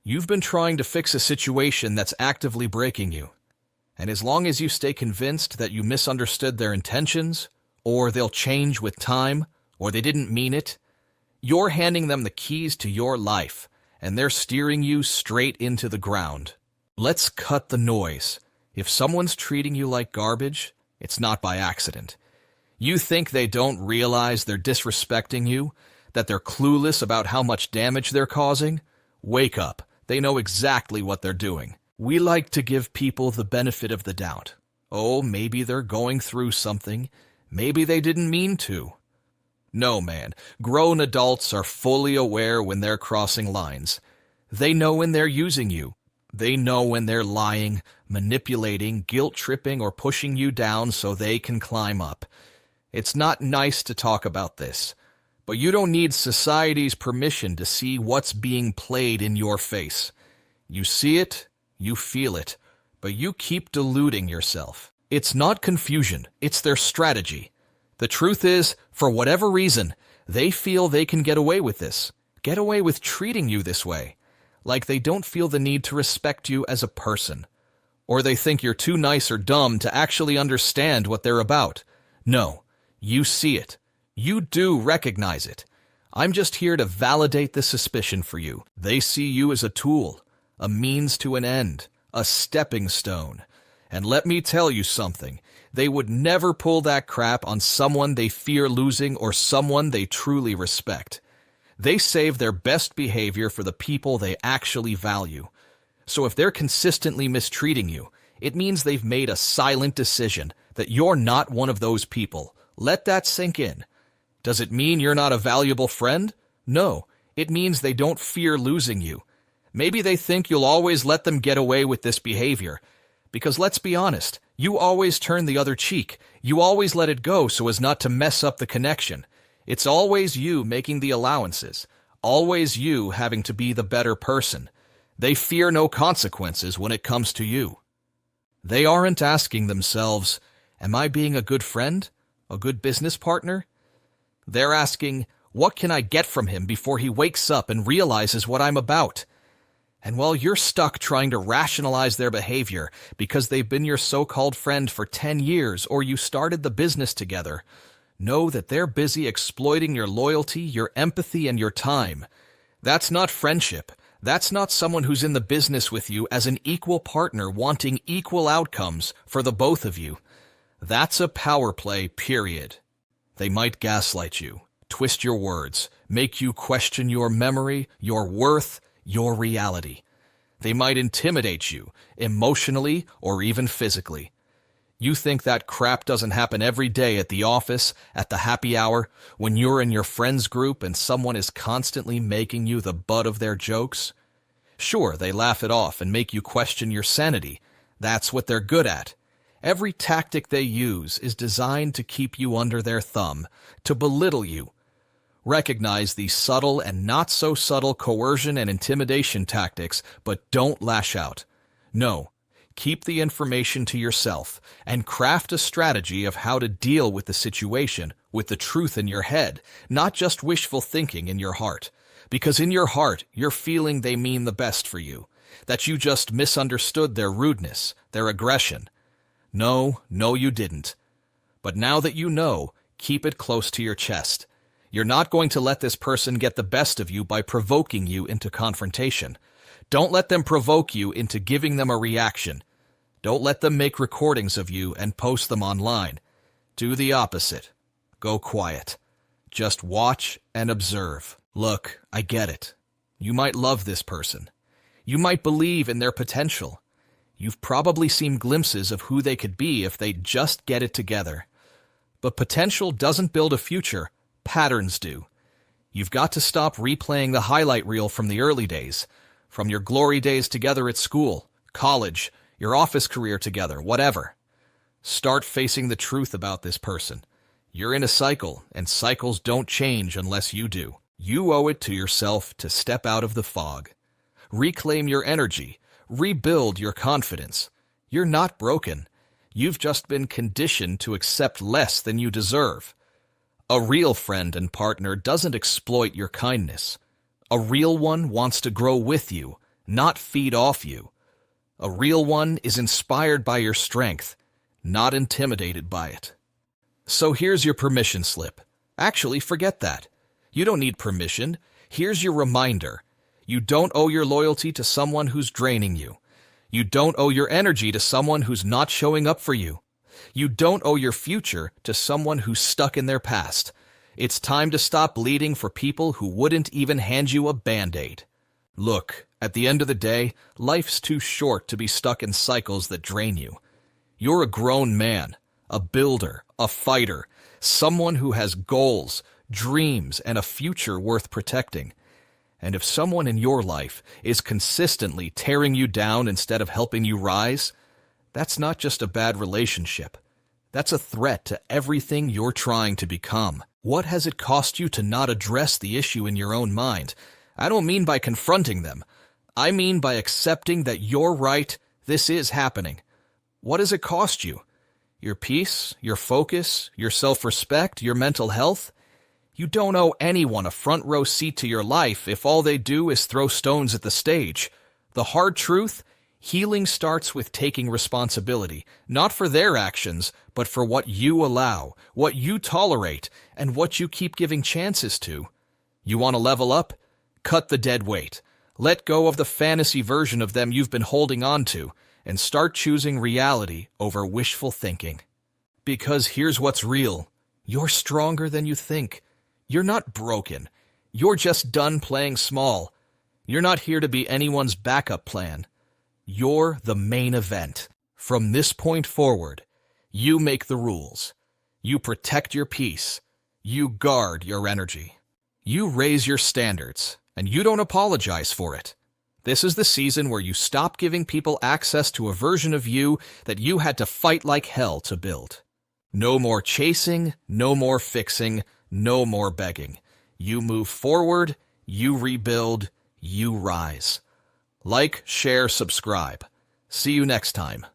You've been trying to fix a situation that's actively breaking you. And as long as you stay convinced that you misunderstood their intentions, or they'll change with time, or they didn't mean it, you're handing them the keys to your life, and they're steering you straight into the ground. Let's cut the noise. If someone's treating you like garbage, it's not by accident. You think they don't realize they're disrespecting you, that they're clueless about how much damage they're causing? Wake up. They know exactly what they're doing. We like to give people the benefit of the doubt. Oh, maybe they're going through something. Maybe they didn't mean to. No, man. Grown adults are fully aware when they're crossing lines. They know when they're using you. They know when they're lying, manipulating, guilt-tripping, or pushing you down so they can climb up. It's not nice to talk about this, but you don't need society's permission to see what's being played in your face. You see it, you feel it, but you keep deluding yourself. It's not confusion, it's their strategy. The truth is, for whatever reason, they feel they can get away with this, get away with treating you this way, like they don't feel the need to respect you as a person. Or they think you're too nice or dumb to actually understand what they're about. No, you see it. You do recognize it. I'm just here to validate the suspicion for you. They see you as a tool, a means to an end, a stepping stone. And let me tell you something. They would never pull that crap on someone they fear losing or someone they truly respect. They save their best behavior for the people they actually value. So if they're consistently mistreating you, it means they've made a silent decision that you're not one of those people. Let that sink in. Does it mean you're not a valuable friend? No, it means they don't fear losing you. Maybe they think you'll always let them get away with this behavior. Because let's be honest, you always turn the other cheek. You always let it go so as not to mess up the connection. It's always you making the allowances. Always you having to be the better person. They fear no consequences when it comes to you. They aren't asking themselves, am I being a good friend? A good business partner? They're asking, what can I get from him before he wakes up and realizes what I'm about? And while you're stuck trying to rationalize their behavior because they've been your so-called friend for 10 years or you started the business together, know that they're busy exploiting your loyalty, your empathy, and your time. That's not friendship. That's not someone who's in the business with you as an equal partner wanting equal outcomes for the both of you. That's a power play, period. They might gaslight you, twist your words, make you question your memory, your worth, your reality. They might intimidate you, emotionally or even physically. You think that crap doesn't happen every day at the office, at the happy hour, when you're in your friends group and someone is constantly making you the butt of their jokes? Sure, they laugh it off and make you question your sanity. That's what they're good at. Every tactic they use is designed to keep you under their thumb, to belittle you. Recognize these subtle and not so subtle coercion and intimidation tactics, but don't lash out. No. Keep the information to yourself and craft a strategy of how to deal with the situation with the truth in your head, not just wishful thinking in your heart. Because in your heart, you're feeling they mean the best for you, that you just misunderstood their rudeness, their aggression. No, you didn't. But now that you know, keep it close to your chest. You're not going to let this person get the best of you by provoking you into confrontation. Don't let them provoke you into giving them a reaction. Don't let them make recordings of you and post them online. Do the opposite. Go quiet. Just watch and observe. Look, I get it. You might love this person. You might believe in their potential. You've probably seen glimpses of who they could be if they just get it together. But potential doesn't build a future. Patterns do. You've got to stop replaying the highlight reel from the early days, from your glory days together at school, college, your office career together, whatever. Start facing the truth about this person. You're in a cycle, and cycles don't change unless you do. You owe it to yourself to step out of the fog. Reclaim your energy. Rebuild your confidence. You're not broken. You've just been conditioned to accept less than you deserve. A real friend and partner doesn't exploit your kindness. A real one wants to grow with you, not feed off you. A real one is inspired by your strength, not intimidated by it. So here's your permission slip. Actually, forget that. You don't need permission. Here's your reminder. You don't owe your loyalty to someone who's draining you. You don't owe your energy to someone who's not showing up for you. You don't owe your future to someone who's stuck in their past. It's time to stop bleeding for people who wouldn't even hand you a Band-Aid. Look, at the end of the day, life's too short to be stuck in cycles that drain you. You're a grown man, a builder, a fighter, someone who has goals, dreams, and a future worth protecting. And if someone in your life is consistently tearing you down instead of helping you rise, that's not just a bad relationship. That's a threat to everything you're trying to become. What has it cost you to not address the issue in your own mind? I don't mean by confronting them. I mean by accepting that you're right, this is happening. What does it cost you? Your peace, your focus, your self-respect, your mental health? You don't owe anyone a front-row seat to your life if all they do is throw stones at the stage. The hard truth? Healing starts with taking responsibility, not for their actions, but for what you allow, what you tolerate, and what you keep giving chances to. You want to level up? Cut the dead weight. Let go of the fantasy version of them you've been holding on to, and start choosing reality over wishful thinking. Because here's what's real. You're stronger than you think. You're not broken. You're just done playing small. You're not here to be anyone's backup plan. You're the main event. From this point forward, you make the rules. You protect your peace. You guard your energy. You raise your standards, and you don't apologize for it. This is the season where you stop giving people access to a version of you that you had to fight like hell to build. No more chasing, no more fixing, no more begging. You move forward, you rebuild, you rise. Like, share, subscribe. See you next time.